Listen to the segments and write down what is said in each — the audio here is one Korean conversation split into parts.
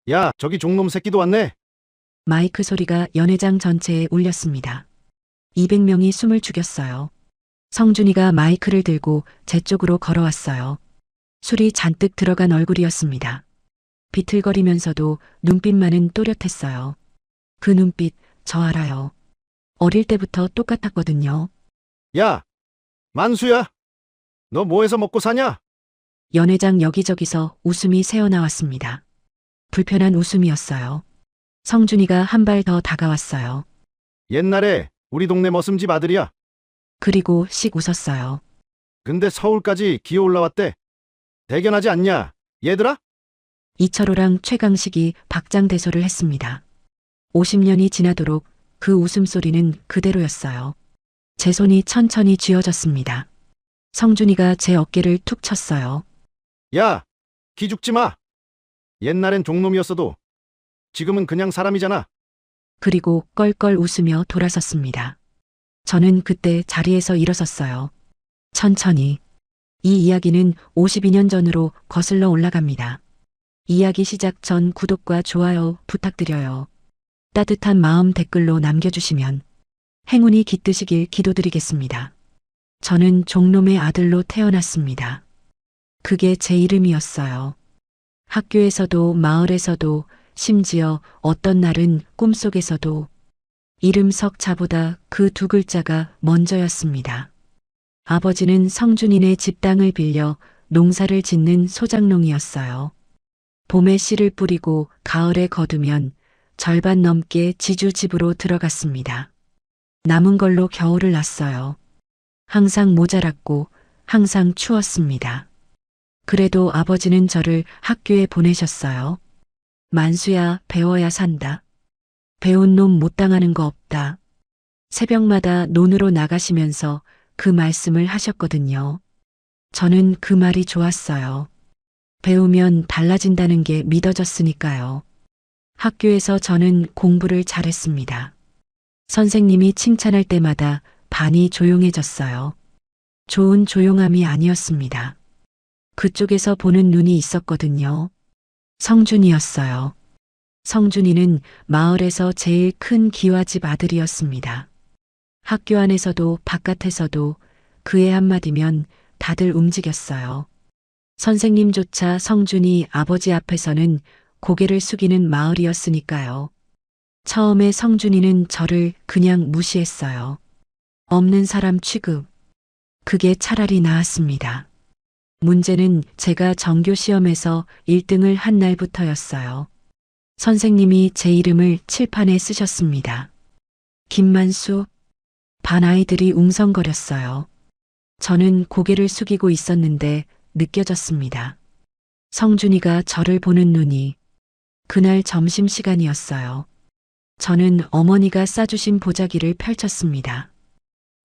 야, 저기 종놈 새끼도 왔네. 마이크 소리가 연회장 전체에 울렸습니다. 200명이 숨을 죽였어요. 성준이가 마이크를 들고 제 쪽으로 걸어왔어요. 술이 잔뜩 들어간 얼굴이었습니다. 비틀거리면서도 눈빛만은 또렷했어요. 그 눈빛 저 알아요. 어릴 때부터 똑같았거든요. 야, 만수야. 너 뭐해서 먹고 사냐? 연회장 여기저기서 웃음이 새어나왔습니다. 불편한 웃음이었어요. 성준이가 한 발 더 다가왔어요. 옛날에 우리 동네 머슴집 아들이야. 그리고 씩 웃었어요. 근데 서울까지 기어 올라왔대. 대견하지 않냐, 얘들아? 이철호랑 최강식이 박장대소를 했습니다. 50년이 지나도록 그 웃음소리는 그대로였어요. 제 손이 천천히 쥐어졌습니다. 성준이가 제 어깨를 툭 쳤어요. 야, 기죽지 마. 옛날엔 종놈이었어도 지금은 그냥 사람이잖아. 그리고 껄껄 웃으며 돌아섰습니다. 저는 그때 자리에서 일어섰어요. 천천히. 이 이야기는 52년 전으로 거슬러 올라갑니다. 이야기 시작 전 구독과 좋아요 부탁드려요. 따뜻한 마음 댓글로 남겨주시면 행운이 깃드시길 기도드리겠습니다. 저는 종놈의 아들로 태어났습니다. 그게 제 이름이었어요. 학교에서도 마을에서도 심지어 어떤 날은 꿈속에서도 이름 석자보다 그 두 글자가 먼저였습니다. 아버지는 성준이네 집 땅을 빌려 농사를 짓는 소작농이었어요. 봄에 씨를 뿌리고 가을에 거두면 절반 넘게 지주 집으로 들어갔습니다. 남은 걸로 겨울을 났어요. 항상 모자랐고 항상 추웠습니다. 그래도 아버지는 저를 학교에 보내셨어요. 만수야, 배워야 산다. 배운 놈 못 당하는 거 없다. 새벽마다 논으로 나가시면서 그 말씀을 하셨거든요. 저는 그 말이 좋았어요. 배우면 달라진다는 게 믿어졌으니까요. 학교에서 저는 공부를 잘했습니다. 선생님이 칭찬할 때마다 반이 조용해졌어요. 좋은 조용함이 아니었습니다. 그쪽에서 보는 눈이 있었거든요. 성준이였어요. 성준이는 마을에서 제일 큰 기와집 아들이었습니다. 학교 안에서도 바깥에서도 그의 한마디면 다들 움직였어요. 선생님조차 성준이 아버지 앞에서는 고개를 숙이는 마을이었으니까요. 처음에 성준이는 저를 그냥 무시했어요. 없는 사람 취급. 그게 차라리 나았습니다. 문제는 제가 전교 시험에서 1등을 한 날부터였어요. 선생님이 제 이름을 칠판에 쓰셨습니다. 김만수. 반 아이들이 웅성거렸어요. 저는 고개를 숙이고 있었는데 느껴졌습니다. 성준이가 저를 보는 눈이. 그날 점심시간이었어요. 저는 어머니가 싸주신 보자기를 펼쳤습니다.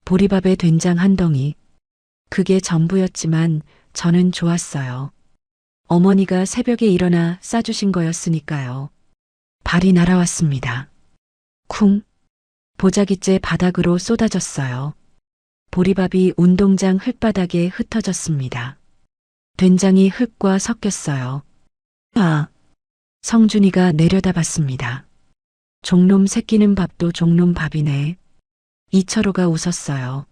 보리밥에 된장 한 덩이. 그게 전부였지만 저는 좋았어요. 어머니가 새벽에 일어나 싸주신 거였으니까요. 발이 날아왔습니다. 쿵. 보자기째 바닥으로 쏟아졌어요. 보리밥이 운동장 흙바닥에 흩어졌습니다. 된장이 흙과 섞였어요. 아! 성준이가 내려다봤습니다. 종놈 새끼는 밥도 종놈 밥이네. 이철호가 웃었어요.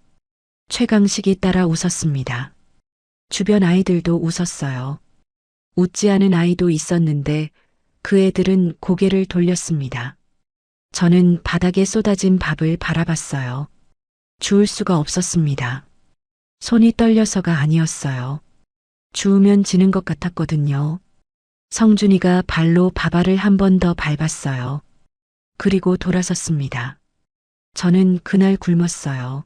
최강식이 따라 웃었습니다. 주변 아이들도 웃었어요. 웃지 않은 아이도 있었는데 그 애들은 고개를 돌렸습니다. 저는 바닥에 쏟아진 밥을 바라봤어요. 주울 수가 없었습니다. 손이 떨려서가 아니었어요. 주우면 지는 것 같았거든요. 성준이가 발로 밥알을 한 번 더 밟았어요. 그리고 돌아섰습니다. 저는 그날 굶었어요.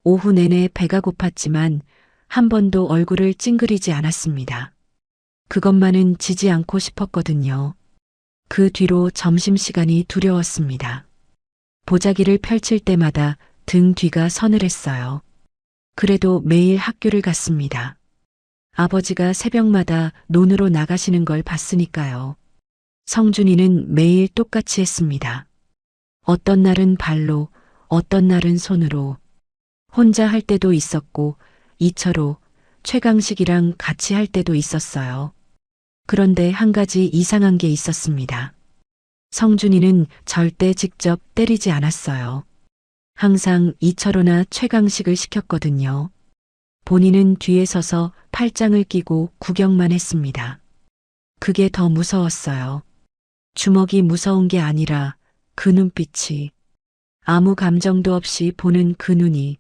오후 내내 배가 고팠지만 한 번도 얼굴을 찡그리지 않았습니다. 그것만은 지지 않고 싶었거든요. 그 뒤로 점심시간이 두려웠습니다. 보자기를 펼칠 때마다 등 뒤가 서늘했어요. 그래도 매일 학교를 갔습니다. 아버지가 새벽마다 논으로 나가시는 걸 봤으니까요. 성준이는 매일 똑같이 했습니다. 어떤 날은 발로, 어떤 날은 손으로. 혼자 할 때도 있었고, 이철호, 최강식이랑 같이 할 때도 있었어요. 그런데 한 가지 이상한 게 있었습니다. 성준이는 절대 직접 때리지 않았어요. 항상 이철호나 최강식을 시켰거든요. 본인은 뒤에 서서 팔짱을 끼고 구경만 했습니다. 그게 더 무서웠어요. 주먹이 무서운 게 아니라 그 눈빛이, 아무 감정도 없이 보는 그 눈이,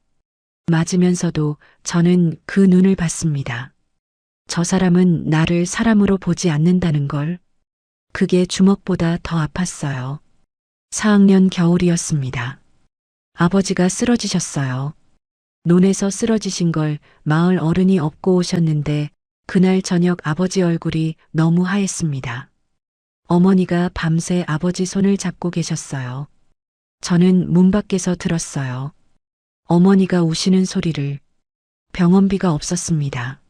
맞으면서도 저는 그 눈을 봤습니다. 저 사람은 나를 사람으로 보지 않는다는 걸. 그게 주먹보다 더 아팠어요. 4학년 겨울이었습니다. 아버지가 쓰러지셨어요. 논에서 쓰러지신 걸 마을 어른이 업고 오셨는데 그날 저녁 아버지 얼굴이 너무 하했습니다. 어머니가 밤새 아버지 손을 잡고 계셨어요. 저는 문 밖에서 들었어요. 어머니가 우시는 소리를. 병원비가 없었습니다.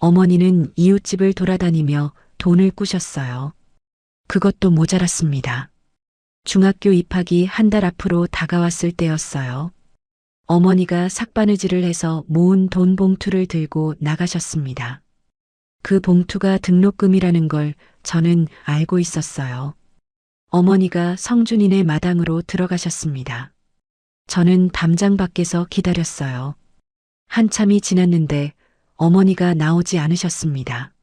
어머니는 이웃집을 돌아다니며 돈을 꾸셨어요. 그것도 모자랐습니다. 중학교 입학이 한 달 앞으로 다가왔을 때였어요. 어머니가 삭바느질을 해서 모은 돈 봉투를 들고 나가셨습니다. 그 봉투가 등록금이라는 걸 저는 알고 있었어요. 어머니가 성준이네 마당으로 들어가셨습니다. 저는 담장 밖에서 기다렸어요. 한참이 지났는데 어머니가 나오지 않으셨습니다.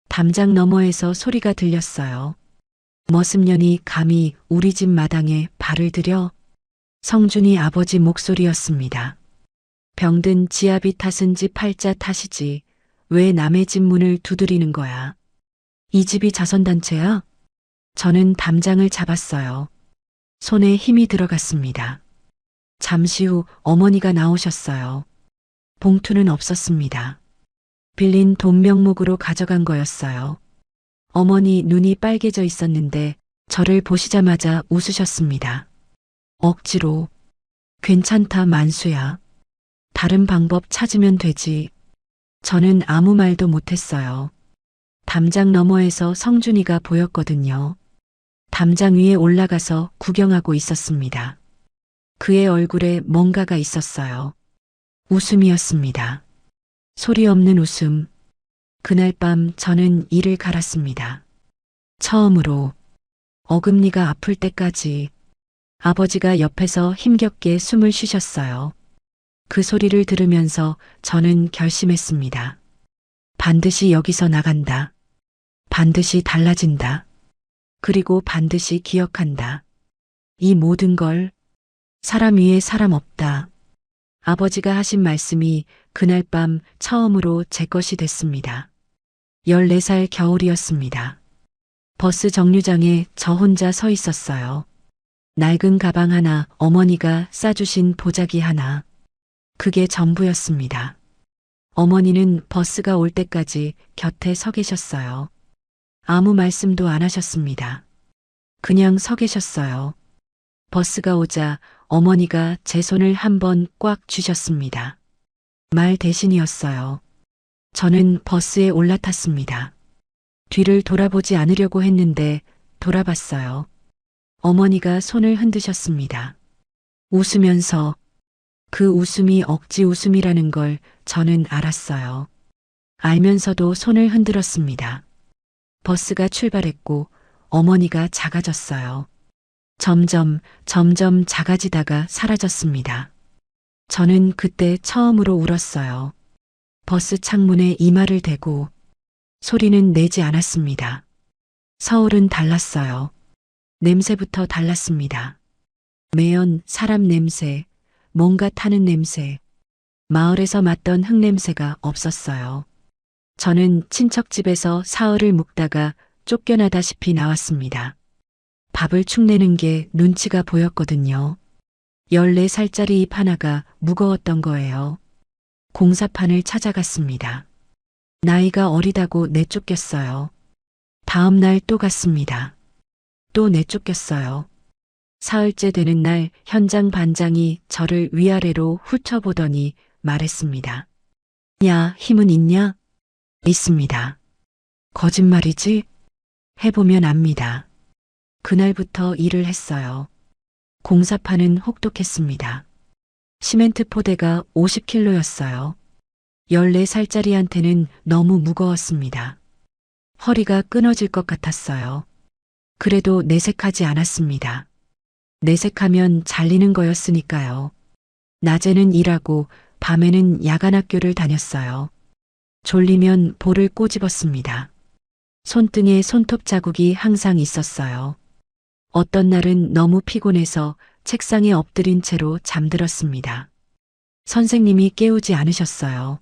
담장 너머에서 소리가 들렸어요. 머슴년이 감히 우리 집 마당에 발을 들여? 성준이 아버지 목소리였습니다. 병든 지아비 탓은 지 팔자 탓이지 왜 남의 집 문을 두드리는 거야? 이 집이 자선단체야? 저는 담장을 잡았어요. 손에 힘이 들어갔습니다. 잠시 후 어머니가 나오셨어요. 봉투는 없었습니다. 빌린 돈 명목으로 가져간 거였어요. 어머니 눈이 빨개져 있었는데 저를 보시자마자 웃으셨습니다. 억지로. 괜찮다 만수야. 다른 방법 찾으면 되지. 저는 아무 말도 못했어요. 담장 너머에서 성준이가 보였거든요. 담장 위에 올라가서 구경하고 있었습니다. 그의 얼굴에 뭔가가 있었어요. 웃음이었습니다. 소리 없는 웃음. 그날 밤 저는 이를 갈았습니다. 처음으로. 어금니가 아플 때까지. 아버지가 옆에서 힘겹게 숨을 쉬셨어요. 그 소리를 들으면서 저는 결심했습니다. 반드시 여기서 나간다. 반드시 달라진다. 그리고 반드시 기억한다. 이 모든 걸. 사람 위에 사람 없다. 아버지가 하신 말씀이 그날 밤 처음으로 제 것이 됐습니다. 14살 겨울이었습니다. 버스 정류장에 저 혼자 서 있었어요. 낡은 가방 하나, 어머니가 싸주신 보자기 하나. 그게 전부였습니다. 어머니는 버스가 올 때까지 곁에 서 계셨어요. 아무 말씀도 안 하셨습니다. 그냥 서 계셨어요. 버스가 오자 어머니가 제 손을 한번 꽉 쥐셨습니다. 말 대신이었어요. 저는 버스에 올라탔습니다. 뒤를 돌아보지 않으려고 했는데 돌아봤어요. 어머니가 손을 흔드셨습니다. 웃으면서. 그 웃음이 억지 웃음이라는 걸 저는 알았어요. 알면서도 손을 흔들었습니다. 버스가 출발했고 어머니가 작아졌어요. 점점 작아지다가 사라졌습니다. 저는 그때 처음으로 울었어요. 버스 창문에 이마를 대고. 소리는 내지 않았습니다. 서울은 달랐어요. 냄새부터 달랐습니다. 매연 사람 냄새, 뭔가 타는 냄새. 마을에서 맡던 흙냄새가 없었어요. 저는 친척집에서 사흘을 묵다가 쫓겨나다시피 나왔습니다. 밥을 축내는 게 눈치가 보였거든요. 14살짜리 입 하나가 무거웠던 거예요. 공사판을 찾아갔습니다. 나이가 어리다고 내쫓겼어요. 다음 날 또 갔습니다. 또 내쫓겼어요. 사흘째 되는 날 현장 반장이 저를 위아래로 훑어보더니 말했습니다. 야, 힘은 있냐? 있습니다. 거짓말이지? 해보면 압니다. 그날부터 일을 했어요. 공사판은 혹독했습니다. 시멘트 포대가 50kg였어요. 14살짜리한테는 너무 무거웠습니다. 허리가 끊어질 것 같았어요. 그래도 내색하지 않았습니다. 내색하면 잘리는 거였으니까요. 낮에는 일하고 밤에는 야간 학교를 다녔어요. 졸리면 볼을 꼬집었습니다. 손등에 손톱 자국이 항상 있었어요. 어떤 날은 너무 피곤해서 책상에 엎드린 채로 잠들었습니다. 선생님이 깨우지 않으셨어요.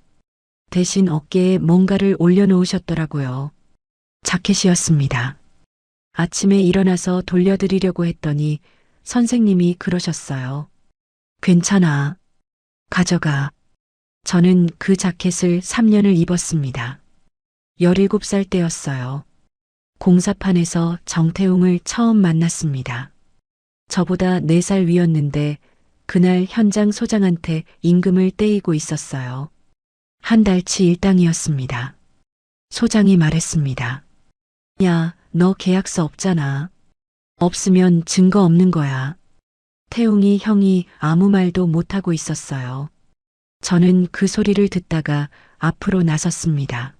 대신 어깨에 뭔가를 올려놓으셨더라고요. 자켓이었습니다. 아침에 일어나서 돌려드리려고 했더니 선생님이 그러셨어요. 괜찮아. 가져가. 저는 그 자켓을 3년을 입었습니다. 17살 때였어요. 공사판에서 정태웅을 처음 만났습니다. 저보다 4살 위였는데 그날 현장 소장한테 임금을 떼이고 있었어요. 한 달치 일당이었습니다. 소장이 말했습니다. 야, 너 계약서 없잖아. 없으면 증거 없는 거야. 태웅이 형이 아무 말도 못하고 있었어요. 저는 그 소리를 듣다가 앞으로 나섰습니다.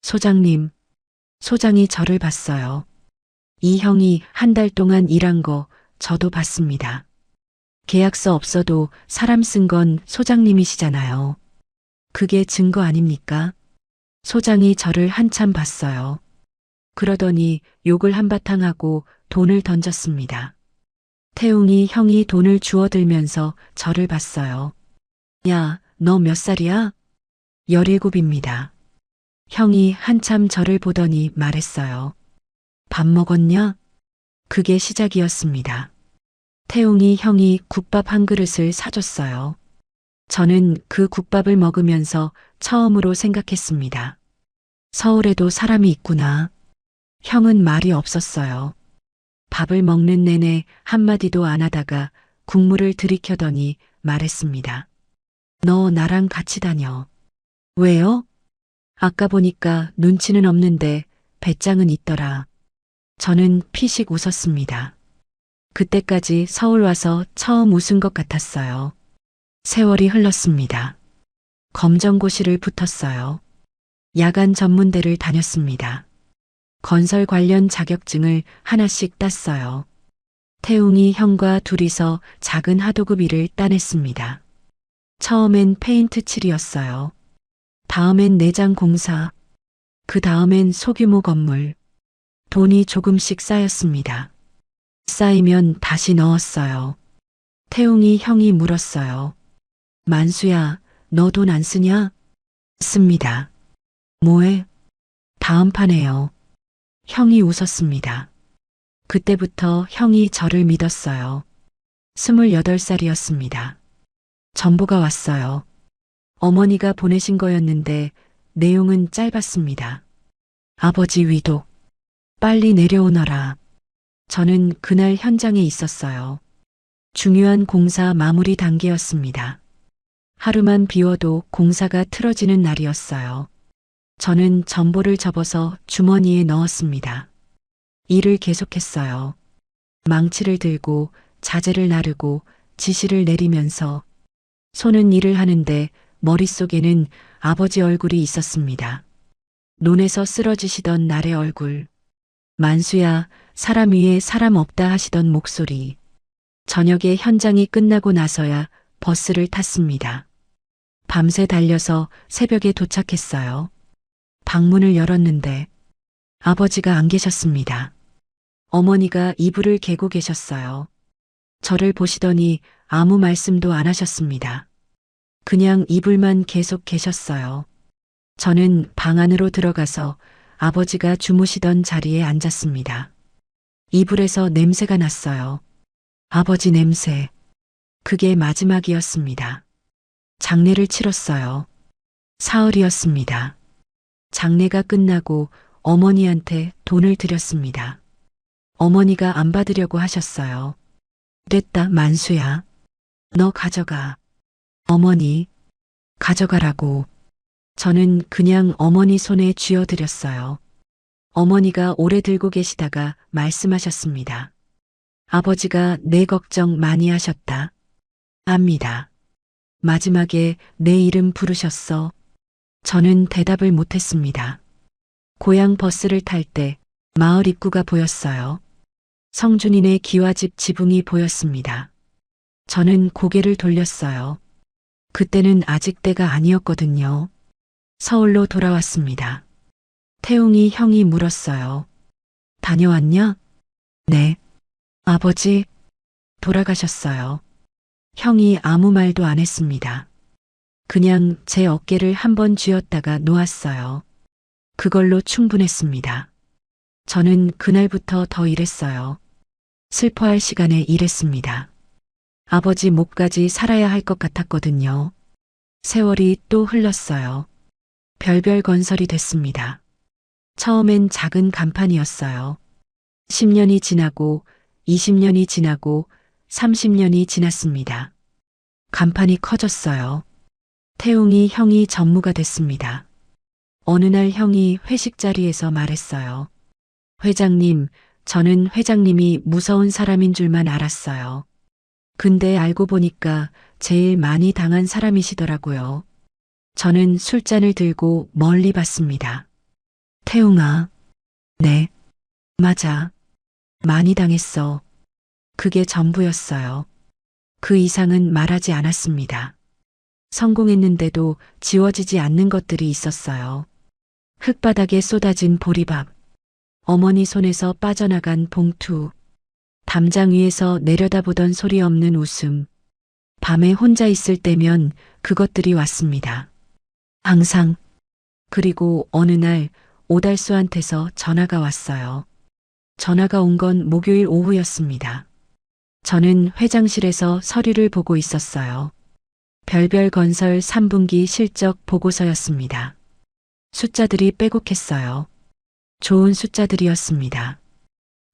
소장님, 소장이 저를 봤어요. 이 형이 한 달 동안 일한 거 저도 봤습니다. 계약서 없어도 사람 쓴 건 소장님이시잖아요. 그게 증거 아닙니까? 소장이 저를 한참 봤어요. 그러더니 욕을 한바탕 하고 돈을 던졌습니다. 태웅이 형이 돈을 주워들면서 저를 봤어요. 야, 너 몇 살이야? 17입니다. 형이 한참 저를 보더니 말했어요. 밥 먹었냐? 그게 시작이었습니다. 태웅이 형이 국밥 한 그릇을 사줬어요. 저는 그 국밥을 먹으면서 처음으로 생각했습니다. 서울에도 사람이 있구나. 형은 말이 없었어요. 밥을 먹는 내내 한마디도 안 하다가 국물을 들이켜더니 말했습니다. 너 나랑 같이 다녀. 왜요? 아까 보니까 눈치는 없는데 배짱은 있더라. 저는 피식 웃었습니다. 그때까지 서울 와서 처음 웃은 것 같았어요. 세월이 흘렀습니다. 검정고시를 붙었어요. 야간 전문대를 다녔습니다. 건설 관련 자격증을 하나씩 땄어요. 태웅이 형과 둘이서 작은 하도급 일을 따냈습니다. 처음엔 페인트 칠이었어요. 다음엔 내장 공사, 그 다음엔 소규모 건물. 돈이 조금씩 쌓였습니다. 쌓이면 다시 넣었어요. 태웅이 형이 물었어요. 만수야, 너 돈 안 쓰냐? 씁니다. 뭐해? 다음 판에요. 형이 웃었습니다. 그때부터 형이 저를 믿었어요. 28살이었습니다. 전보가 왔어요. 어머니가 보내신 거였는데 내용은 짧았습니다. 아버지 위독. 빨리 내려오너라. 저는 그날 현장에 있었어요. 중요한 공사 마무리 단계였습니다. 하루만 비워도 공사가 틀어지는 날이었어요. 저는 전보를 접어서 주머니에 넣었습니다. 일을 계속했어요. 망치를 들고 자재를 나르고 지시를 내리면서 손은 일을 하는데 머릿속에는 아버지 얼굴이 있었습니다. 논에서 쓰러지시던 날의 얼굴. 만수야, 사람 위에 사람 없다 하시던 목소리. 저녁에 현장이 끝나고 나서야 버스를 탔습니다. 밤새 달려서 새벽에 도착했어요. 방문을 열었는데 아버지가 안 계셨습니다. 어머니가 이불을 개고 계셨어요. 저를 보시더니 아무 말씀도 안 하셨습니다. 그냥 이불만 계속 계셨어요. 저는 방 안으로 들어가서 아버지가 주무시던 자리에 앉았습니다. 이불에서 냄새가 났어요. 아버지 냄새. 그게 마지막이었습니다. 장례를 치렀어요. 사흘이었습니다. 장례가 끝나고 어머니한테 돈을 드렸습니다. 어머니가 안 받으려고 하셨어요. 됐다, 만수야. 너 가져가. 어머니, 가져가라고. 저는 그냥 어머니 손에 쥐어드렸어요. 어머니가 오래 들고 계시다가 말씀하셨습니다. 아버지가 내 걱정 많이 하셨다. 압니다. 마지막에 내 이름 부르셨어. 저는 대답을 못했습니다. 고향 버스를 탈 때 마을 입구가 보였어요. 성준이네 기와집 지붕이 보였습니다. 저는 고개를 돌렸어요. 그때는 아직 때가 아니었거든요. 서울로 돌아왔습니다. 태웅이 형이 물었어요. 다녀왔냐? 네. 아버지, 돌아가셨어요. 형이 아무 말도 안 했습니다. 그냥 제 어깨를 한번 쥐었다가 놓았어요. 그걸로 충분했습니다. 저는 그날부터 더 일했어요. 슬퍼할 시간에 일했습니다. 아버지 몫까지 살아야 할 것 같았거든요. 세월이 또 흘렀어요. 별별 건설이 됐습니다. 처음엔 작은 간판이었어요. 10년이 지나고 20년이 지나고 30년이 지났습니다. 간판이 커졌어요. 태웅이 형이 전무가 됐습니다. 어느 날 형이 회식 자리에서 말했어요. 회장님, 저는 회장님이 무서운 사람인 줄만 알았어요. 근데 알고 보니까 제일 많이 당한 사람이시더라고요. 저는 술잔을 들고 멀리 봤습니다. 태웅아, 네, 맞아. 많이 당했어. 그게 전부였어요. 그 이상은 말하지 않았습니다. 성공했는데도 지워지지 않는 것들이 있었어요. 흙바닥에 쏟아진 보리밥, 어머니 손에서 빠져나간 봉투, 담장 위에서 내려다보던 소리 없는 웃음, 밤에 혼자 있을 때면 그것들이 왔습니다. 항상. 그리고 어느 날 오달수한테서 전화가 왔어요. 전화가 온 건 목요일 오후였습니다. 저는 회장실에서 서류를 보고 있었어요. 별별 건설 3분기 실적 보고서였습니다. 숫자들이 빼곡했어요. 좋은 숫자들이었습니다.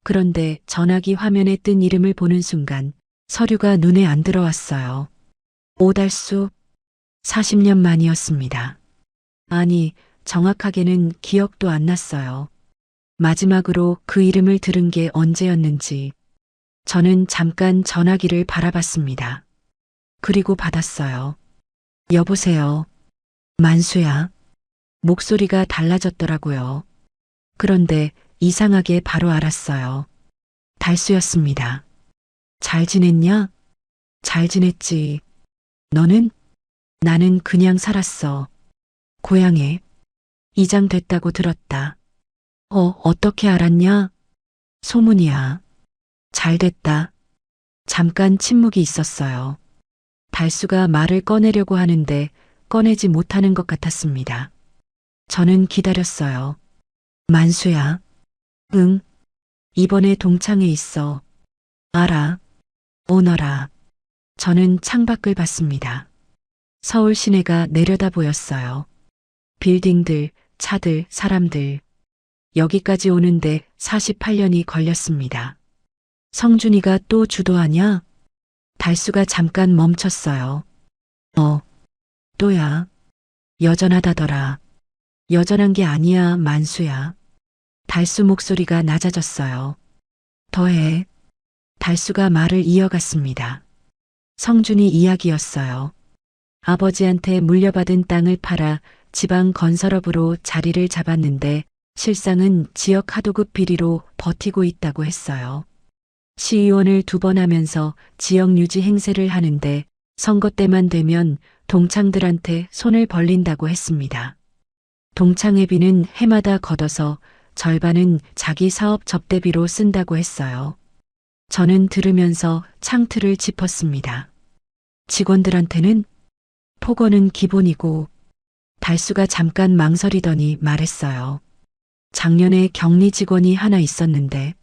그런데 전화기 화면에 뜬 이름을 보는 순간 서류가 눈에 안 들어왔어요. 오달수 40년 만이었습니다. 아니, 정확하게는 기억도 안 났어요. 마지막으로 그 이름을 들은 게 언제였는지. 저는 잠깐 전화기를 바라봤습니다. 그리고 받았어요. 여보세요. 만수야. 목소리가 달라졌더라고요. 그런데 이상하게 바로 알았어요. 달수였습니다. 잘 지냈냐? 잘 지냈지. 너는? 나는 그냥 살았어. 고향에 이장됐다고 들었다. 어떻게 알았냐? 소문이야. 잘 됐다. 잠깐 침묵이 있었어요. 달수가 말을 꺼내려고 하는데 꺼내지 못하는 것 같았습니다. 저는 기다렸어요. 만수야. 응. 이번에 동창회 있어. 알아. 오너라. 저는 창밖을 봤습니다. 서울 시내가 내려다 보였어요. 빌딩들, 차들, 사람들. 여기까지 오는데 48년이 걸렸습니다. 성준이가 또 주도하냐? 달수가 잠깐 멈췄어요. 또야. 여전하다더라. 여전한 게 아니야, 만수야. 달수 목소리가 낮아졌어요. 더해. 달수가 말을 이어갔습니다. 성준이 이야기였어요. 아버지한테 물려받은 땅을 팔아 지방 건설업으로 자리를 잡았는데 실상은 지역 하도급 비리로 버티고 있다고 했어요. 시의원을 2번 하면서 지역 유지 행세를 하는데 선거 때만 되면 동창들한테 손을 벌린다고 했습니다. 동창회비는 해마다 걷어서 절반은 자기 사업 접대비로 쓴다고 했어요. 저는 들으면서 창틀을 짚었습니다. 직원들한테는 폭언은 기본이고. 달수가 잠깐 망설이더니 말했어요. 작년에 격리 직원이 하나 있었는데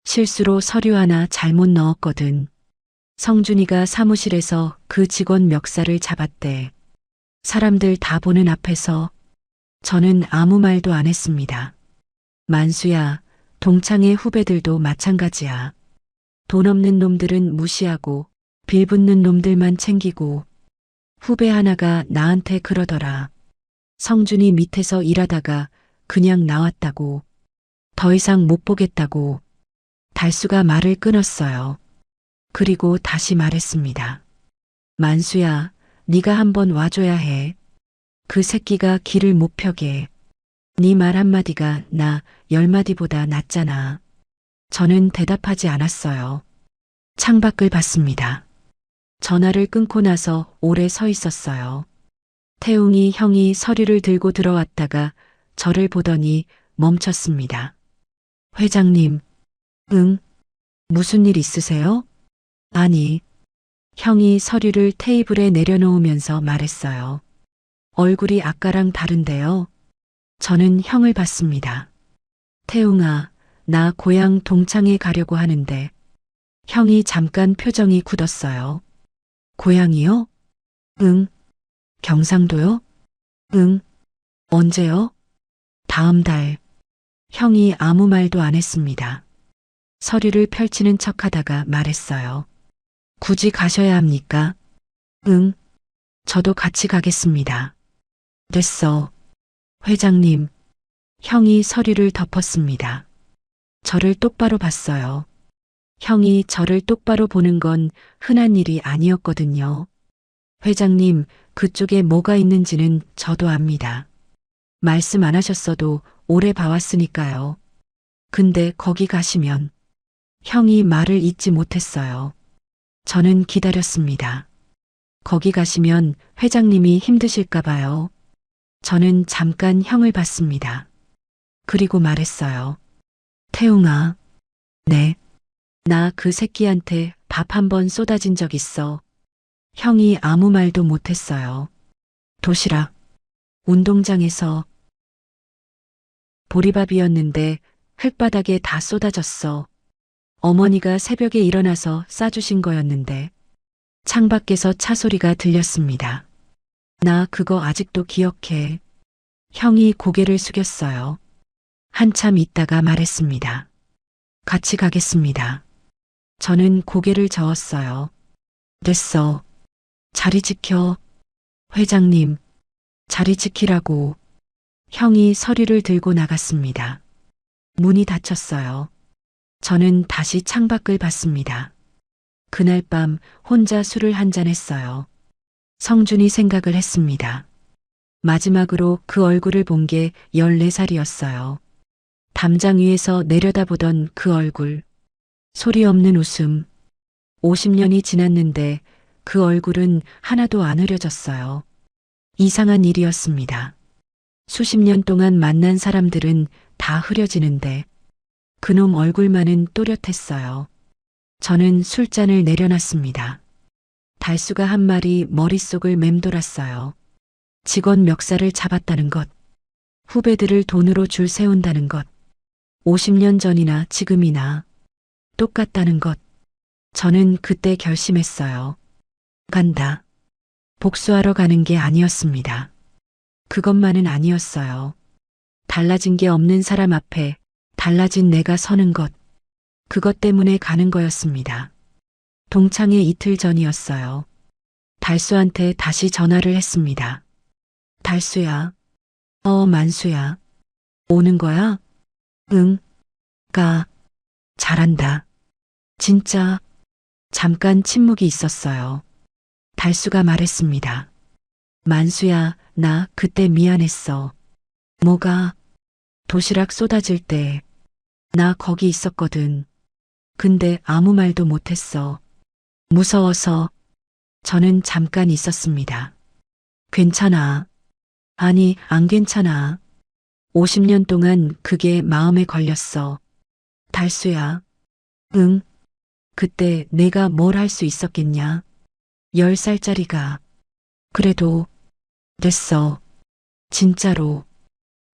실수로 서류 하나 잘못 넣었거든. 성준이가 사무실에서 그 직원 멱살을 잡았대. 사람들 다 보는 앞에서. 저는 아무 말도 안 했습니다. 만수야, 동창회 후배들도 마찬가지야. 돈 없는 놈들은 무시하고 빌붙는 놈들만 챙기고. 후배 하나가 나한테 그러더라. 성준이 밑에서 일하다가 그냥 나왔다고. 더 이상 못 보겠다고. 달수가 말을 끊었어요. 그리고 다시 말했습니다. 만수야, 네가 한번 와줘야 해. 그 새끼가 길을 못 펴게. 네 말 한마디가 나 10마디보다 낫잖아. 저는 대답하지 않았어요. 창밖을 봤습니다. 전화를 끊고 나서 오래 서 있었어요. 태웅이 형이 서류를 들고 들어왔다가 저를 보더니 멈췄습니다. 회장님, 응? 무슨 일 있으세요? 아니, 형이 서류를 테이블에 내려놓으면서 말했어요. 얼굴이 아까랑 다른데요. 저는 형을 봤습니다. 태웅아, 나 고향 동창에 가려고 하는데. 형이 잠깐 표정이 굳었어요. 고향이요? 응. 경상도요? 응. 언제요? 다음 달. 형이 아무 말도 안 했습니다. 서류를 펼치는 척 하다가 말했어요. 굳이 가셔야 합니까? 응. 저도 같이 가겠습니다. 됐어. 회장님. 형이 서류를 덮었습니다. 저를 똑바로 봤어요. 형이 저를 똑바로 보는 건 흔한 일이 아니었거든요. 회장님, 그쪽에 뭐가 있는지는 저도 압니다. 말씀 안 하셨어도 오래 봐왔으니까요. 근데 거기 가시면 형이 말을 잇지 못했어요. 저는 기다렸습니다. 거기 가시면 회장님이 힘드실까 봐요. 저는 잠깐 형을 봤습니다. 그리고 말했어요. 태웅아. 네. 나 그 새끼한테 밥 한 번 쏟아진 적 있어. 형이 아무 말도 못했어요. 도시락. 운동장에서 보리밥이었는데 흙바닥에 다 쏟아졌어. 어머니가 새벽에 일어나서 싸주신 거였는데 창밖에서 차 소리가 들렸습니다. 나 그거 아직도 기억해. 형이 고개를 숙였어요. 한참 있다가 말했습니다. 같이 가겠습니다. 저는 고개를 저었어요. 됐어. 자리 지켜. 회장님, 자리 지키라고. 형이 서류를 들고 나갔습니다. 문이 닫혔어요. 저는 다시 창밖을 봤습니다. 그날 밤 혼자 술을 한잔 했어요. 성준이 생각을 했습니다. 마지막으로 그 얼굴을 본 게 14살이었어요. 담장 위에서 내려다보던 그 얼굴. 소리 없는 웃음. 50년이 지났는데 그 얼굴은 하나도 안 흐려졌어요. 이상한 일이었습니다. 수십 년 동안 만난 사람들은 다 흐려지는데 그놈 얼굴만은 또렷했어요. 저는 술잔을 내려놨습니다. 달수가 한 말이 머릿속을 맴돌았어요. 직원 멱살을 잡았다는 것. 후배들을 돈으로 줄 세운다는 것. 50년 전이나 지금이나 똑같다는 것. 저는 그때 결심했어요. 간다. 복수하러 가는 게 아니었습니다. 그것만은 아니었어요. 달라진 게 없는 사람 앞에 달라진 내가 서는 것. 그것 때문에 가는 거였습니다. 동창회 이틀 전이었어요. 달수한테 다시 전화를 했습니다. 달수야. 만수야. 오는 거야? 응. 가. 잘한다. 진짜. 잠깐 침묵이 있었어요. 달수가 말했습니다. 만수야, 나 그때 미안했어. 뭐가? 도시락 쏟아질 때. 나 거기 있었거든. 근데 아무 말도 못했어. 무서워서. 저는 잠깐 있었습니다. 괜찮아. 아니, 안 괜찮아. 50년 동안 그게 마음에 걸렸어. 달수야. 응. 그때 내가 뭘 할 수 있었겠냐? 10살짜리가. 그래도 됐어. 진짜로.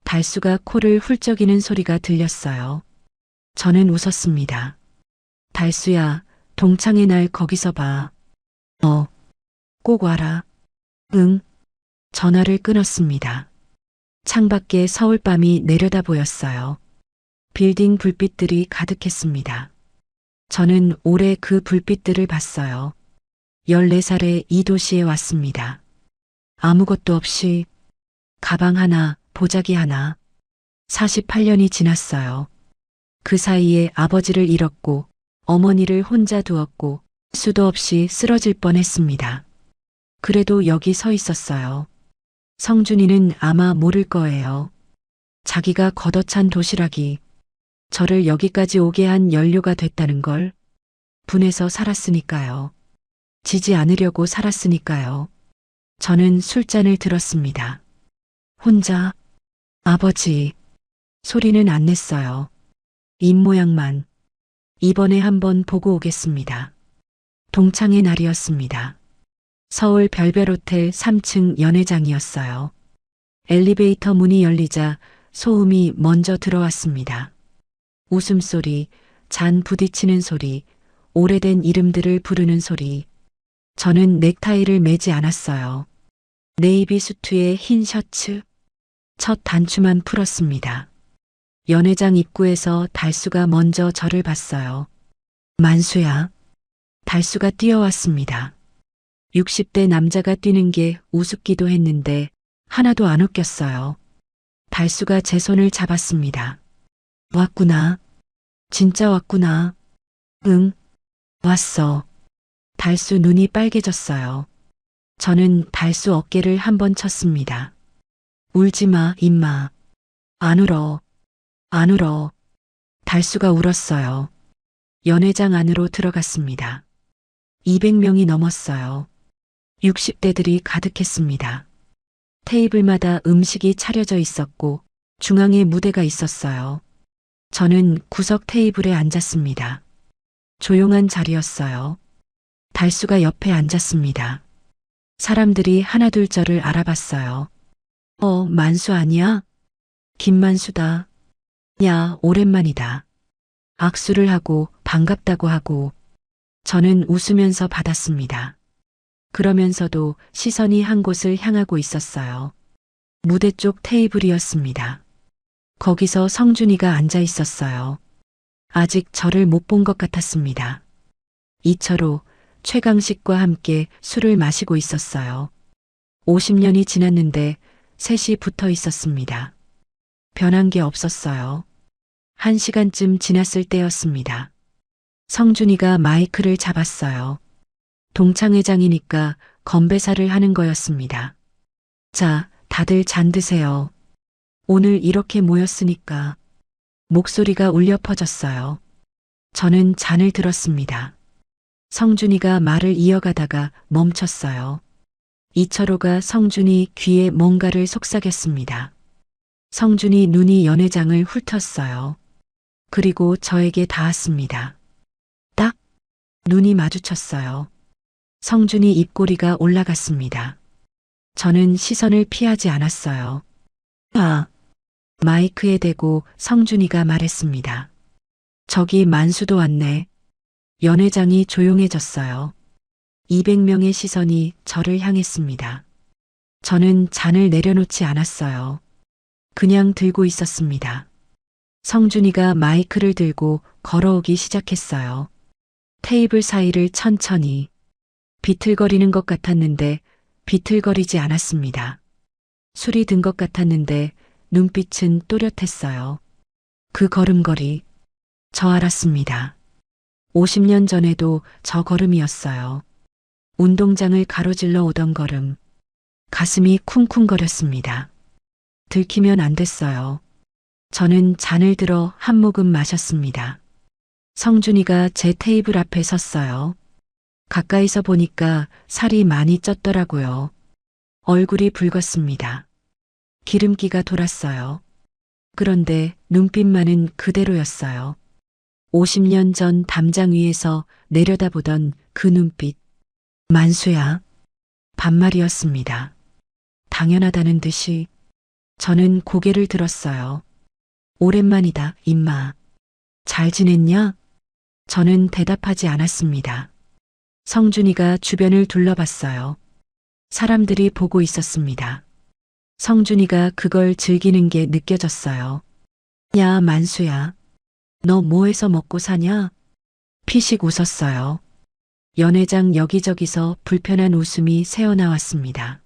달수가 코를 훌쩍이는 소리가 들렸어요. 저는 웃었습니다. 달수야, 동창의 날 거기서 봐. 꼭 와라. 응. 전화를 끊었습니다. 창밖에 서울밤이 내려다 보였어요. 빌딩 불빛들이 가득했습니다. 저는 오래 그 불빛들을 봤어요. 14살에 이 도시에 왔습니다. 아무것도 없이 가방 하나, 보자기 하나. 48년이 지났어요. 그 사이에 아버지를 잃었고 어머니를 혼자 두었고 수도 없이 쓰러질 뻔했습니다. 그래도 여기 서 있었어요. 성준이는 아마 모를 거예요. 자기가 걷어찬 도시락이 저를 여기까지 오게 한 연료가 됐다는 걸 분해서 살았으니까요. 지지 않으려고 살았으니까요. 저는 술잔을 들었습니다. 혼자 아버지 소리는 안 냈어요. 입모양만 이번에 한번 보고 오겠습니다. 동창의 날이었습니다. 서울 별별호텔 3층 연회장이었어요. 엘리베이터 문이 열리자 소음이 먼저 들어왔습니다. 웃음소리, 잔 부딪히는 소리, 오래된 이름들을 부르는 소리. 저는 넥타이를 매지 않았어요. 네이비 수트에 흰 셔츠. 첫 단추만 풀었습니다. 연회장 입구에서 달수가 먼저 저를 봤어요. 만수야. 달수가 뛰어왔습니다. 60대 남자가 뛰는 게 우습기도 했는데 하나도 안 웃겼어요. 달수가 제 손을 잡았습니다. 왔구나. 진짜 왔구나. 응. 왔어. 달수 눈이 빨개졌어요. 저는 달수 어깨를 한번 쳤습니다. 울지 마, 임마. 안 울어. 안 울어. 달수가 울었어요. 연회장 안으로 들어갔습니다. 200명이 넘었어요. 60대들이 가득했습니다. 테이블마다 음식이 차려져 있었고 중앙에 무대가 있었어요. 저는 구석 테이블에 앉았습니다. 조용한 자리였어요. 달수가 옆에 앉았습니다. 사람들이 하나둘 저를 알아봤어요. 만수 아니야? 김만수다. 야, 오랜만이다. 악수를 하고 반갑다고 하고 저는 웃으면서 받았습니다. 그러면서도 시선이 한 곳을 향하고 있었어요. 무대 쪽 테이블이었습니다. 거기서 성준이가 앉아 있었어요. 아직 저를 못 본 것 같았습니다. 이철호, 최강식과 함께 술을 마시고 있었어요. 50년이 지났는데 셋이 붙어 있었습니다. 변한 게 없었어요. 1시간쯤 지났을 때였습니다. 성준이가 마이크를 잡았어요. 동창회장이니까 건배사를 하는 거였습니다. 자, 다들 잔 드세요. 오늘 이렇게 모였으니까. 목소리가 울려 퍼졌어요. 저는 잔을 들었습니다. 성준이가 말을 이어가다가 멈췄어요. 이철호가 성준이 귀에 뭔가를 속삭였습니다. 성준이 눈이 연회장을 훑었어요. 그리고 저에게 닿았습니다. 딱 눈이 마주쳤어요. 성준이 입꼬리가 올라갔습니다. 저는 시선을 피하지 않았어요. 마이크에 대고 성준이가 말했습니다. 저기 만수도 왔네. 연회장이 조용해졌어요. 200명의 시선이 저를 향했습니다. 저는 잔을 내려놓지 않았어요. 그냥 들고 있었습니다. 성준이가 마이크를 들고 걸어오기 시작했어요. 테이블 사이를 천천히. 비틀거리는 것 같았는데 비틀거리지 않았습니다. 술이 든 것 같았는데 눈빛은 또렷했어요. 그 걸음걸이, 저 알았습니다. 50년 전에도 저 걸음이었어요. 운동장을 가로질러 오던 걸음. 가슴이 쿵쿵거렸습니다. 들키면 안 됐어요. 저는 잔을 들어 한 모금 마셨습니다. 성준이가 제 테이블 앞에 섰어요. 가까이서 보니까 살이 많이 쪘더라고요. 얼굴이 붉었습니다. 기름기가 돌았어요. 그런데 눈빛만은 그대로였어요. 50년 전 담장 위에서 내려다보던 그 눈빛. 만수야. 반말이었습니다. 당연하다는 듯이 저는 고개를 들었어요. 오랜만이다, 임마. 잘 지냈냐? 저는 대답하지 않았습니다. 성준이가 주변을 둘러봤어요. 사람들이 보고 있었습니다. 성준이가 그걸 즐기는 게 느껴졌어요. 야, 만수야. 너 뭐해서 먹고 사냐? 피식 웃었어요. 연회장 여기저기서 불편한 웃음이 새어나왔습니다.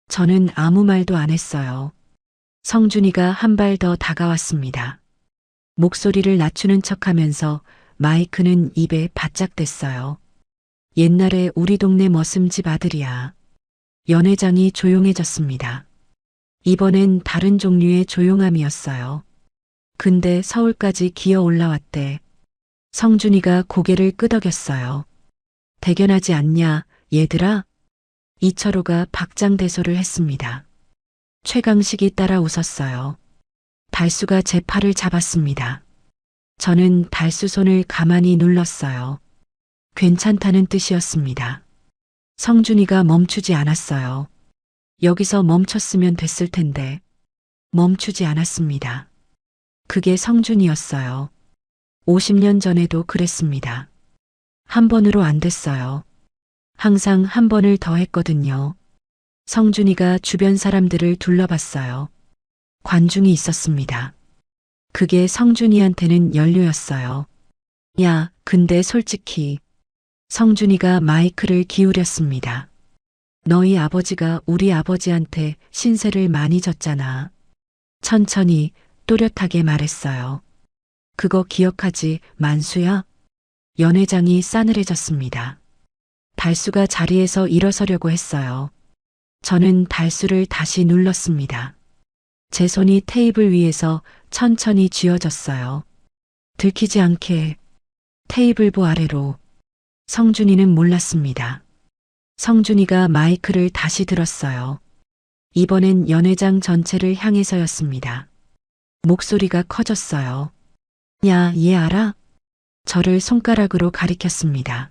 저는 아무 말도 안 했어요. 성준이가 한 발 더 다가왔습니다. 목소리를 낮추는 척하면서 마이크는 입에 바짝 댔어요. 옛날에 우리 동네 머슴집 아들이야. 연회장이 조용해졌습니다. 이번엔 다른 종류의 조용함이었어요. 근데 서울까지 기어 올라왔대. 성준이가 고개를 끄덕였어요. 대견하지 않냐, 얘들아? 이철호가 박장대소를 했습니다. 최강식이 따라 웃었어요. 달수가 제 팔을 잡았습니다. 저는 달수 손을 가만히 눌렀어요. 괜찮다는 뜻이었습니다. 성준이가 멈추지 않았어요. 여기서 멈췄으면 됐을 텐데 멈추지 않았습니다. 그게 성준이었어요. 50년 전에도 그랬습니다. 한 번으로 안 됐어요. 항상 한 번을 더 했거든요. 성준이가 주변 사람들을 둘러봤어요. 관중이 있었습니다. 그게 성준이한테는 연료였어요. 야, 근데 솔직히 성준이가 마이크를 기울였습니다. 너희 아버지가 우리 아버지한테 신세를 많이 졌잖아. 천천히 또렷하게 말했어요. 그거 기억하지, 만수야? 연회장이 싸늘해졌습니다. 달수가 자리에서 일어서려고 했어요. 저는 달수를 다시 눌렀습니다. 제 손이 테이블 위에서 천천히 쥐어졌어요. 들키지 않게 테이블보 아래로. 성준이는 몰랐습니다. 성준이가 마이크를 다시 들었어요. 이번엔 연회장 전체를 향해서였습니다. 목소리가 커졌어요. 야, 얘 알아? 저를 손가락으로 가리켰습니다.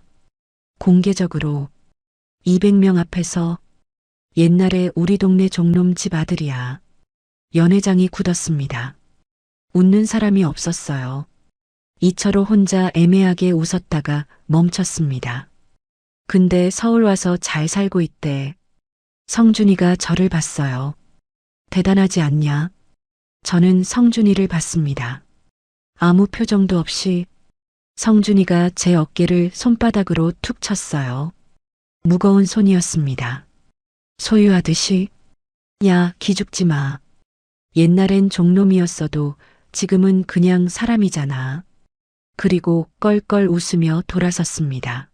공개적으로 200명 앞에서 옛날에 우리 동네 종놈 집 아들이야. 연회장이 굳었습니다. 웃는 사람이 없었어요. 이철호 혼자 애매하게 웃었다가 멈췄습니다. 근데 서울 와서 잘 살고 있대. 성준이가 저를 봤어요. 대단하지 않냐? 저는 성준이를 봤습니다. 아무 표정도 없이 성준이가 제 어깨를 손바닥으로 툭 쳤어요. 무거운 손이었습니다. 소유하듯이. 야, 기죽지 마. 옛날엔 종놈이었어도 지금은 그냥 사람이잖아. 그리고 껄껄 웃으며 돌아섰습니다.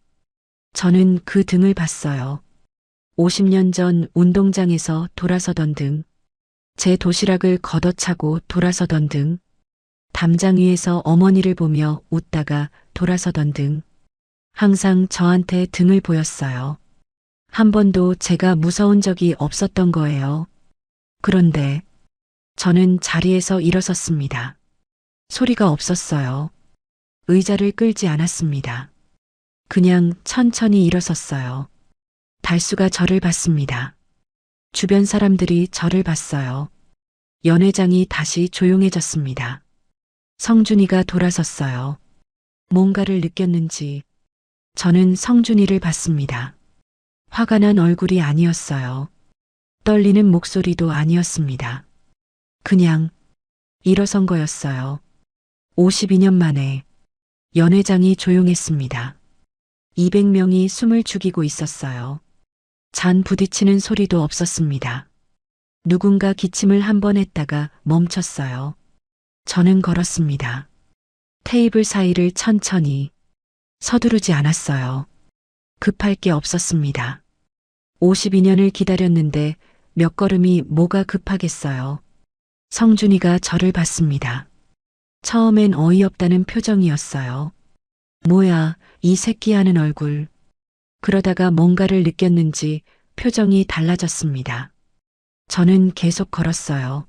저는 그 등을 봤어요. 50년 전 운동장에서 돌아서던 등, 제 도시락을 걷어차고 돌아서던 등, 담장 위에서 어머니를 보며 웃다가 돌아서던 등, 항상 저한테 등을 보였어요. 한 번도 제가 무서운 적이 없었던 거예요. 그런데 저는 자리에서 일어섰습니다. 소리가 없었어요. 의자를 끌지 않았습니다. 그냥 천천히 일어섰어요. 달수가 저를 봤습니다. 주변 사람들이 저를 봤어요. 연회장이 다시 조용해졌습니다. 성준이가 돌아섰어요. 뭔가를 느꼈는지 저는 성준이를 봤습니다. 화가 난 얼굴이 아니었어요. 떨리는 목소리도 아니었습니다. 그냥 일어선 거였어요. 52년 만에 연회장이 조용했습니다. 200명이 숨을 죽이고 있었어요. 잔 부딪히는 소리도 없었습니다. 누군가 기침을 한 번 했다가 멈췄어요. 저는 걸었습니다. 테이블 사이를 천천히. 서두르지 않았어요. 급할 게 없었습니다. 52년을 기다렸는데 몇 걸음이 뭐가 급하겠어요. 성준이가 저를 봤습니다. 처음엔 어이없다는 표정이었어요. 뭐야, 이 새끼 하는 얼굴. 그러다가 뭔가를 느꼈는지 표정이 달라졌습니다. 저는 계속 걸었어요.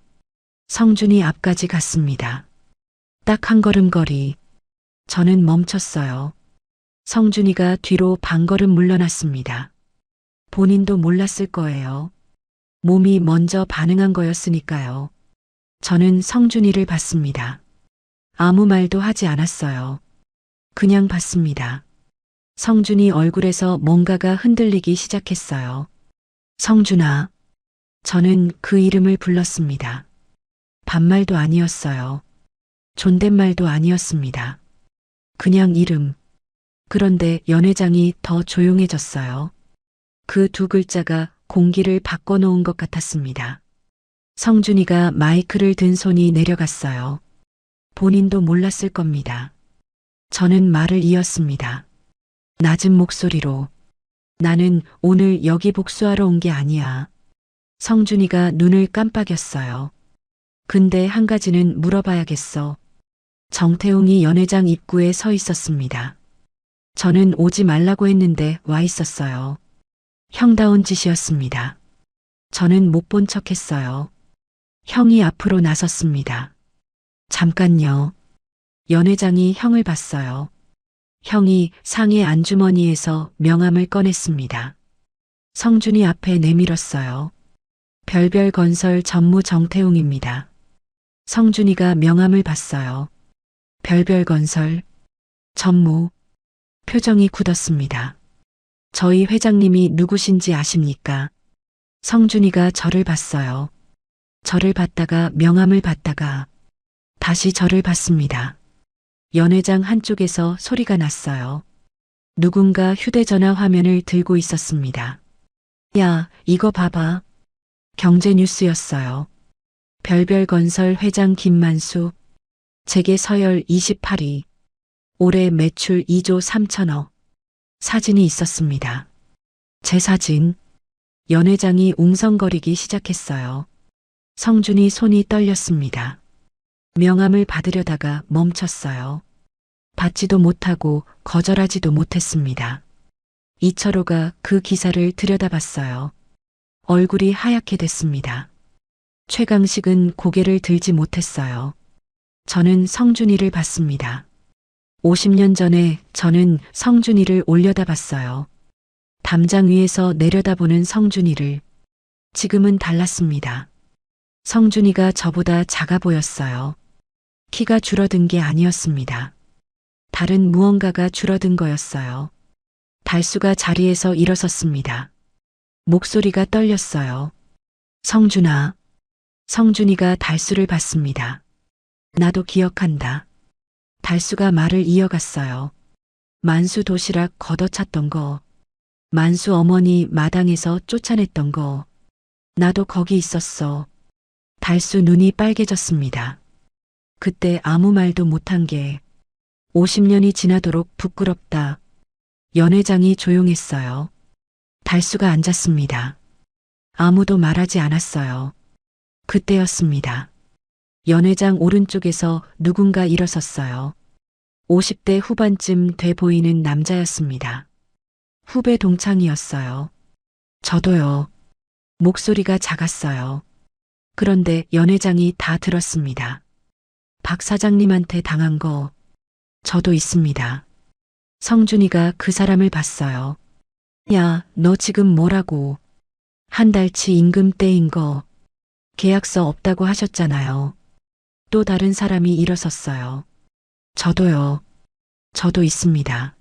성준이 앞까지 갔습니다. 딱 한 걸음 거리. 저는 멈췄어요. 성준이가 뒤로 반걸음 물러났습니다. 본인도 몰랐을 거예요. 몸이 먼저 반응한 거였으니까요. 저는 성준이를 봤습니다. 아무 말도 하지 않았어요. 그냥 봤습니다. 성준이 얼굴에서 뭔가가 흔들리기 시작했어요. 성준아. 저는 그 이름을 불렀습니다. 반말도 아니었어요. 존댓말도 아니었습니다. 그냥 이름. 그런데 연회장이 더 조용해졌어요. 그 두 글자가 공기를 바꿔놓은 것 같았습니다. 성준이가 마이크를 든 손이 내려갔어요. 본인도 몰랐을 겁니다. 저는 말을 이었습니다. 낮은 목소리로. 나는 오늘 여기 복수하러 온 게 아니야. 성준이가 눈을 깜빡였어요. 근데 한 가지는 물어봐야겠어. 정태웅이 연회장 입구에 서 있었습니다. 저는 오지 말라고 했는데 와 있었어요. 형다운 짓이었습니다. 저는 못 본 척 했어요. 형이 앞으로 나섰습니다. 잠깐요. 연회장이 형을 봤어요. 형이 상의 안주머니에서 명함을 꺼냈습니다. 성준이 앞에 내밀었어요. 별별건설 전무 정태웅입니다. 성준이가 명함을 봤어요. 별별건설 전무. 표정이 굳었습니다. 저희 회장님이 누구신지 아십니까? 성준이가 저를 봤어요. 저를 봤다가 명함을 봤다가 다시 저를 봤습니다. 연회장 한쪽에서 소리가 났어요. 누군가 휴대전화 화면을 들고 있었습니다. 야, 이거 봐봐. 경제뉴스였어요. 별별건설 회장 김만수. 재계 서열 28위. 올해 매출 2조 3천억. 사진이 있었습니다. 제 사진. 연회장이 웅성거리기 시작했어요. 성준이 손이 떨렸습니다. 명함을 받으려다가 멈췄어요. 받지도 못하고 거절하지도 못했습니다. 이철호가 그 기사를 들여다봤어요. 얼굴이 하얗게 됐습니다. 최강식은 고개를 들지 못했어요. 저는 성준이를 봤습니다. 50년 전에 저는 성준이를 올려다봤어요. 담장 위에서 내려다보는 성준이를. 지금은 달랐습니다. 성준이가 저보다 작아 보였어요. 키가 줄어든 게 아니었습니다. 다른 무언가가 줄어든 거였어요. 달수가 자리에서 일어섰습니다. 목소리가 떨렸어요. 성준아. 성준이가 달수를 봤습니다. 나도 기억한다. 달수가 말을 이어갔어요. 만수 도시락 걷어찼던 거. 만수 어머니 마당에서 쫓아냈던 거. 나도 거기 있었어. 달수 눈이 빨개졌습니다. 그때 아무 말도 못한 게 50년이 지나도록 부끄럽다. 연회장이 조용했어요. 달수가 앉았습니다. 아무도 말하지 않았어요. 그때였습니다. 연회장 오른쪽에서 누군가 일어섰어요. 50대 후반쯤 돼 보이는 남자였습니다. 후배 동창이었어요. 저도요. 목소리가 작았어요. 그런데 연회장이 다 들었습니다. 박 사장님한테 당한 거 저도 있습니다. 성준이가 그 사람을 봤어요. 야, 너 지금 뭐라고? 한 달치 임금 떼인 거 계약서 없다고 하셨잖아요. 또 다른 사람이 일어섰어요. 저도요. 저도 있습니다.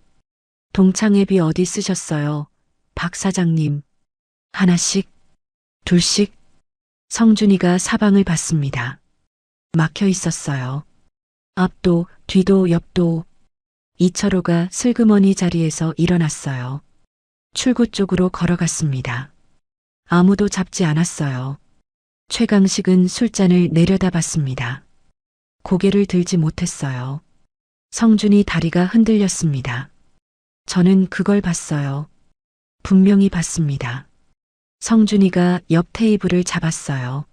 동창회비 어디 쓰셨어요? 박 사장님. 하나씩? 둘씩? 성준이가 사방을 봤습니다. 막혀 있었어요. 앞도, 뒤도, 옆도. 이철호가 슬그머니 자리에서 일어났어요. 출구 쪽으로 걸어갔습니다. 아무도 잡지 않았어요. 최강식은 술잔을 내려다봤습니다. 고개를 들지 못했어요. 성준이 다리가 흔들렸습니다. 저는 그걸 봤어요. 분명히 봤습니다. 성준이가 옆 테이블을 잡았어요.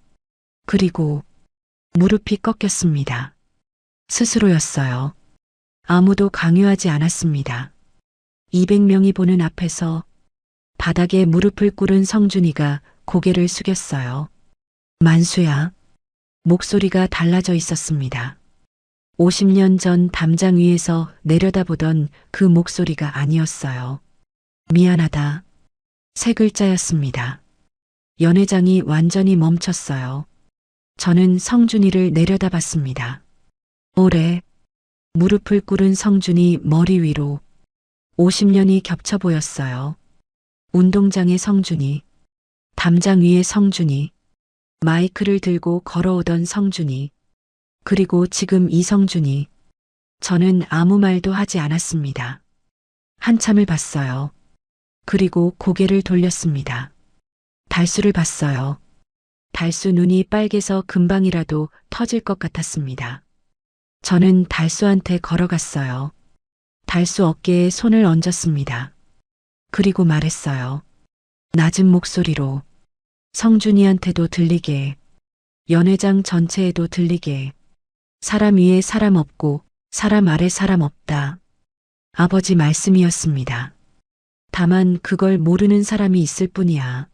그리고 무릎이 꺾였습니다. 스스로였어요. 아무도 강요하지 않았습니다. 200명이 보는 앞에서 바닥에 무릎을 꿇은 성준이가 고개를 숙였어요. 만수야. 목소리가 달라져 있었습니다. 50년 전 담장 위에서 내려다보던 그 목소리가 아니었어요. 미안하다. 세 글자였습니다. 연회장이 완전히 멈췄어요. 저는 성준이를 내려다봤습니다. 오래 무릎을 꿇은 성준이 머리 위로 50년이 겹쳐 보였어요. 운동장의 성준이, 담장 위의 성준이, 마이크를 들고 걸어오던 성준이, 그리고 지금 이 성준이. 저는 아무 말도 하지 않았습니다. 한참을 봤어요. 그리고 고개를 돌렸습니다. 달수를 봤어요. 달수 눈이 빨개서 금방이라도 터질 것 같았습니다. 저는 달수한테 걸어갔어요. 달수 어깨에 손을 얹었습니다. 그리고 말했어요. 낮은 목소리로. 성준이한테도 들리게, 연회장 전체에도 들리게. 사람 위에 사람 없고 사람 아래 사람 없다. 아버지 말씀이었습니다. 다만 그걸 모르는 사람이 있을 뿐이야.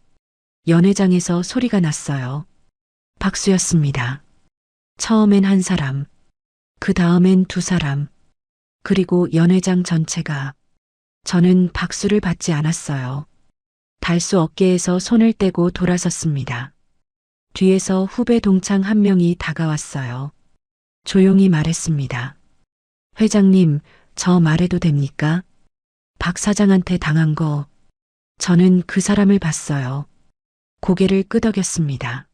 연회장에서 소리가 났어요. 박수였습니다. 처음엔 한 사람, 그 다음엔 두 사람, 그리고 연회장 전체가. 저는 박수를 받지 않았어요. 달수 어깨에서 손을 떼고 돌아섰습니다. 뒤에서 후배 동창 한 명이 다가왔어요. 조용히 말했습니다. 회장님, 저 말해도 됩니까? 박 사장한테 당한 거. 저는 그 사람을 봤어요. 고개를 끄덕였습니다.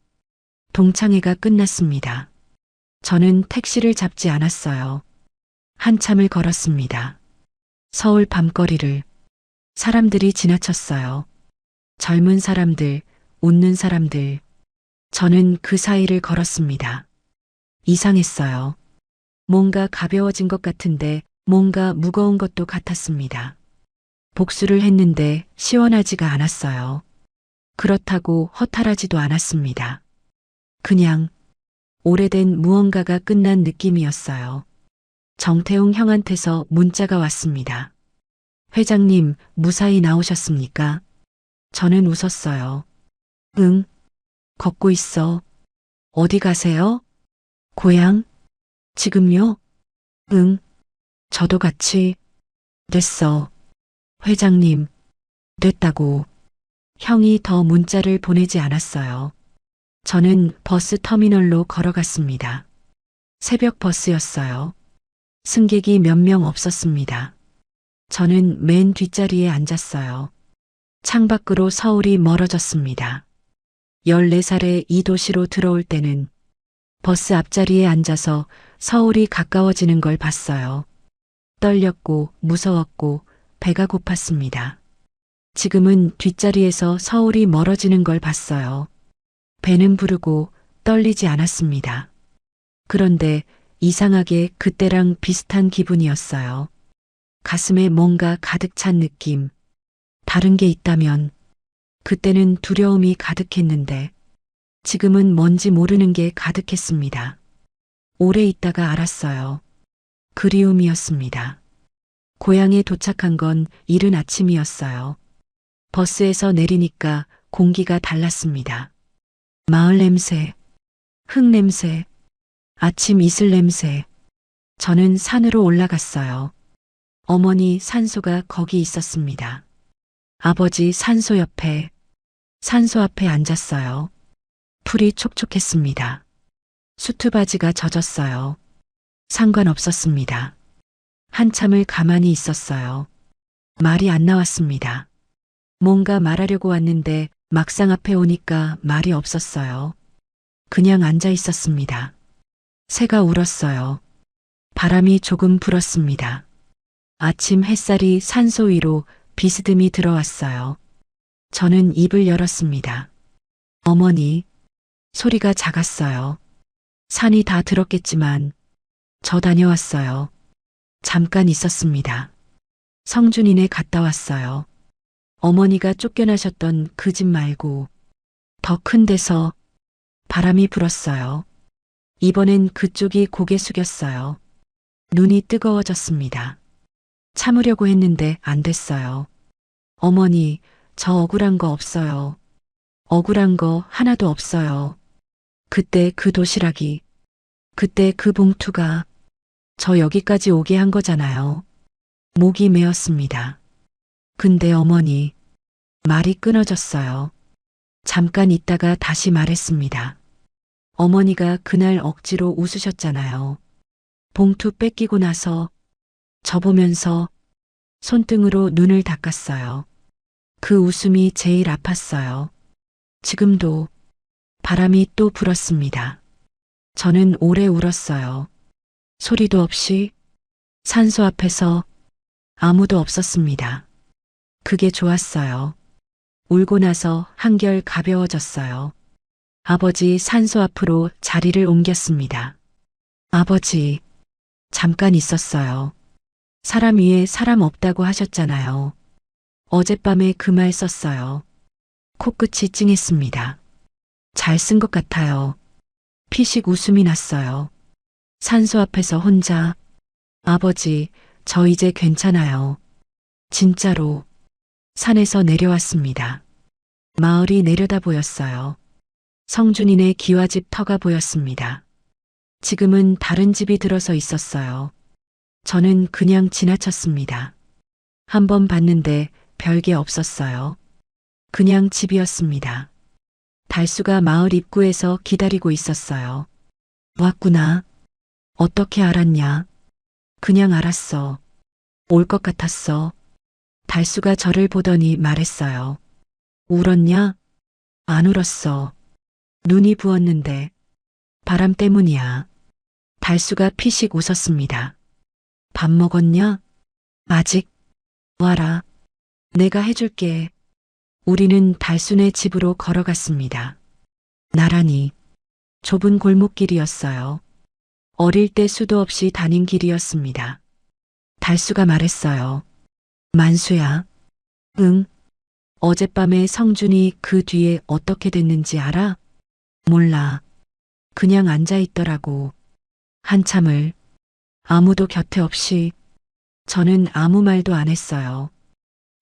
동창회가 끝났습니다. 저는 택시를 잡지 않았어요. 한참을 걸었습니다. 서울 밤거리를. 사람들이 지나쳤어요. 젊은 사람들, 웃는 사람들. 저는 그 사이를 걸었습니다. 이상했어요. 뭔가 가벼워진 것 같은데 뭔가 무거운 것도 같았습니다. 복수를 했는데 시원하지가 않았어요. 그렇다고 허탈하지도 않았습니다. 그냥 오래된 무언가가 끝난 느낌이었어요. 정태웅 형한테서 문자가 왔습니다. 회장님, 무사히 나오셨습니까? 저는 웃었어요. 응. 걷고 있어. 어디 가세요? 고향? 지금요? 응. 저도 같이. 됐어. 회장님. 됐다고. 형이 더 문자를 보내지 않았어요. 저는 버스 터미널로 걸어갔습니다. 새벽 버스였어요. 승객이 몇 명 없었습니다. 저는 맨 뒷자리에 앉았어요. 창밖으로 서울이 멀어졌습니다. 14살에 이 도시로 들어올 때는 버스 앞자리에 앉아서 서울이 가까워지는 걸 봤어요. 떨렸고 무서웠고 배가 고팠습니다. 지금은 뒷자리에서 서울이 멀어지는 걸 봤어요. 배는 부르고 떨리지 않았습니다. 그런데 이상하게 그때랑 비슷한 기분이었어요. 가슴에 뭔가 가득 찬 느낌. 다른 게 있다면 그때는 두려움이 가득했는데 지금은 뭔지 모르는 게 가득했습니다. 오래 있다가 알았어요. 그리움이었습니다. 고향에 도착한 건 이른 아침이었어요. 버스에서 내리니까 공기가 달랐습니다. 마을 냄새, 흙 냄새, 아침 이슬 냄새. 저는 산으로 올라갔어요. 어머니 산소가 거기 있었습니다. 아버지 산소 옆에, 산소 앞에 앉았어요. 풀이 촉촉했습니다. 수트바지가 젖었어요. 상관없었습니다. 한참을 가만히 있었어요. 말이 안 나왔습니다. 뭔가 말하려고 왔는데 막상 앞에 오니까 말이 없었어요. 그냥 앉아 있었습니다. 새가 울었어요. 바람이 조금 불었습니다. 아침 햇살이 산소 위로 비스듬히 들어왔어요. 저는 입을 열었습니다. 어머니, 소리가 작았어요. 산이 다 들었겠지만 저 다녀왔어요. 잠깐 있었습니다. 성준이네 갔다 왔어요. 어머니가 쫓겨나셨던 그 집 말고 더 큰 데서. 바람이 불었어요. 이번엔 그쪽이 고개 숙였어요. 눈이 뜨거워졌습니다. 참으려고 했는데 안 됐어요. 어머니, 저 억울한 거 없어요. 억울한 거 하나도 없어요. 그때 그 도시락이, 그때 그 봉투가 저 여기까지 오게 한 거잖아요. 목이 메었습니다. 근데 어머니, 말이 끊어졌어요. 잠깐 있다가 다시 말했습니다. 어머니가 그날 억지로 웃으셨잖아요. 봉투 뺏기고 나서 저 보면서 손등으로 눈을 닦았어요. 그 웃음이 제일 아팠어요. 지금도 바람이 또 불었습니다. 저는 오래 울었어요. 소리도 없이 산소 앞에서 아무도 없었습니다. 그게 좋았어요. 울고 나서 한결 가벼워졌어요. 아버지 산소 앞으로 자리를 옮겼습니다. 아버지, 잠깐 있었어요. 사람 위에 사람 없다고 하셨잖아요. 어젯밤에 그 말 썼어요. 코끝이 찡했습니다. 잘 쓴 것 같아요. 피식 웃음이 났어요. 산소 앞에서 혼자, 아버지, 저 이제 괜찮아요. 진짜로, 산에서 내려왔습니다. 마을이 내려다 보였어요. 성준이네 기와집 터가 보였습니다. 지금은 다른 집이 들어서 있었어요. 저는 그냥 지나쳤습니다. 한번 봤는데 별게 없었어요. 그냥 집이었습니다. 달수가 마을 입구에서 기다리고 있었어요. 왔구나. 어떻게 알았냐? 그냥 알았어. 올 것 같았어. 달수가 저를 보더니 말했어요. 울었냐? 안 울었어. 눈이 부었는데 바람 때문이야. 달수가 피식 웃었습니다. 밥 먹었냐? 아직. 와라. 내가 해줄게. 우리는 달수네 집으로 걸어갔습니다. 나란히 좁은 골목길이었어요. 어릴 때 수도 없이 다닌 길이었습니다. 달수가 말했어요. 만수야. 응. 어젯밤에 성준이 그 뒤에 어떻게 됐는지 알아? 몰라. 그냥 앉아 있더라고. 한참을 아무도 곁에 없이 저는 아무 말도 안 했어요.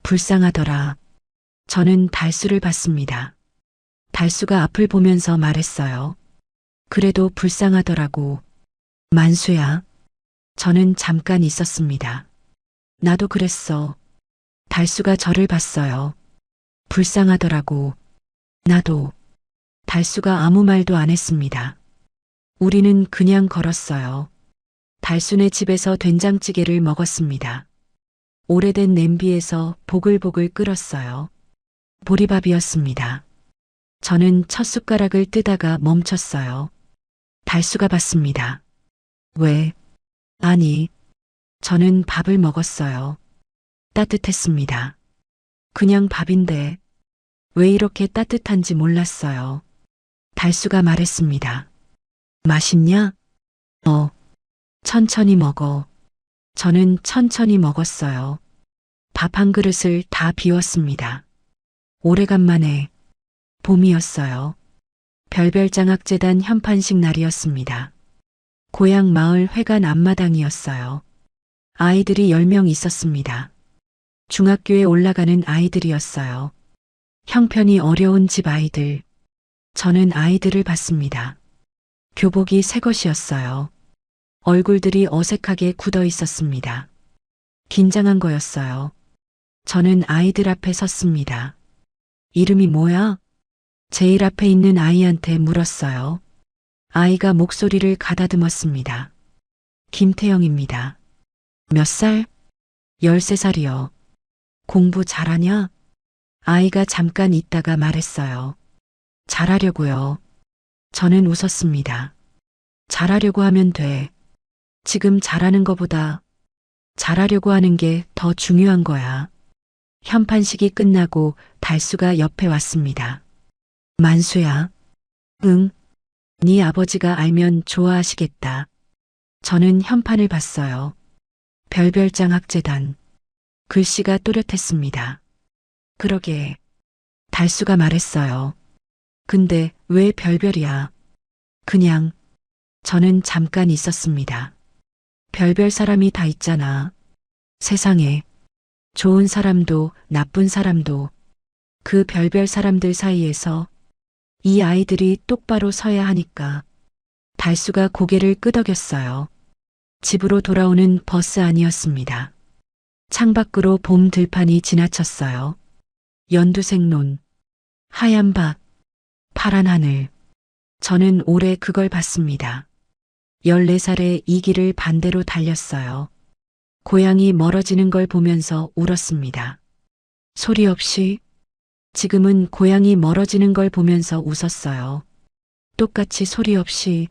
불쌍하더라. 저는 달수를 봤습니다. 달수가 앞을 보면서 말했어요. 그래도 불쌍하더라고. 만수야. 저는 잠깐 있었습니다. 나도 그랬어. 달수가 저를 봤어요. 불쌍하더라고. 나도. 달수가 아무 말도 안 했습니다. 우리는 그냥 걸었어요. 달수네 집에서 된장찌개를 먹었습니다. 오래된 냄비에서 보글보글 끓었어요. 보리밥이었습니다. 저는 첫 숟가락을 뜨다가 멈췄어요. 달수가 봤습니다. 왜? 아니, 저는 밥을 먹었어요. 따뜻했습니다. 그냥 밥인데 왜 이렇게 따뜻한지 몰랐어요. 달수가 말했습니다. 맛있냐? 천천히 먹어. 저는 천천히 먹었어요. 밥 한 그릇을 다 비웠습니다. 오래간만에 봄이었어요. 별별장학재단 현판식 날이었습니다. 고향 마을 회관 앞마당이었어요. 아이들이 10명 있었습니다. 중학교에 올라가는 아이들이었어요. 형편이 어려운 집 아이들. 저는 아이들을 봤습니다. 교복이 새 것이었어요. 얼굴들이 어색하게 굳어 있었습니다. 긴장한 거였어요. 저는 아이들 앞에 섰습니다. 이름이 뭐야? 제일 앞에 있는 아이한테 물었어요. 아이가 목소리를 가다듬었습니다. 김태영입니다. 몇 살? 13살이요. 공부 잘하냐? 아이가 잠깐 있다가 말했어요. 잘하려고요. 저는 웃었습니다. 잘하려고 하면 돼. 지금 잘하는 것보다 잘하려고 하는 게 더 중요한 거야. 현판식이 끝나고 달수가 옆에 왔습니다. 만수야. 응. 네 아버지가 알면 좋아하시겠다. 저는 현판을 봤어요. 별별장학재단. 글씨가 또렷했습니다. 그러게. 달수가 말했어요. 근데 왜 별별이야? 그냥. 저는 잠깐 있었습니다. 별별 사람이 다 있잖아. 세상에. 좋은 사람도 나쁜 사람도 그 별별 사람들 사이에서 이 아이들이 똑바로 서야 하니까. 달수가 고개를 끄덕였어요. 집으로 돌아오는 버스 안이었습니다. 창밖으로 봄 들판이 지나쳤어요. 연두색 논, 하얀 밭, 파란 하늘. 저는 오래 그걸 봤습니다. 14살에 이 길을 반대로 달렸어요. 고향이 멀어지는 걸 보면서 울었습니다. 소리 없이. 지금은 고향이 멀어지는 걸 보면서 웃었어요. 똑같이 소리 없이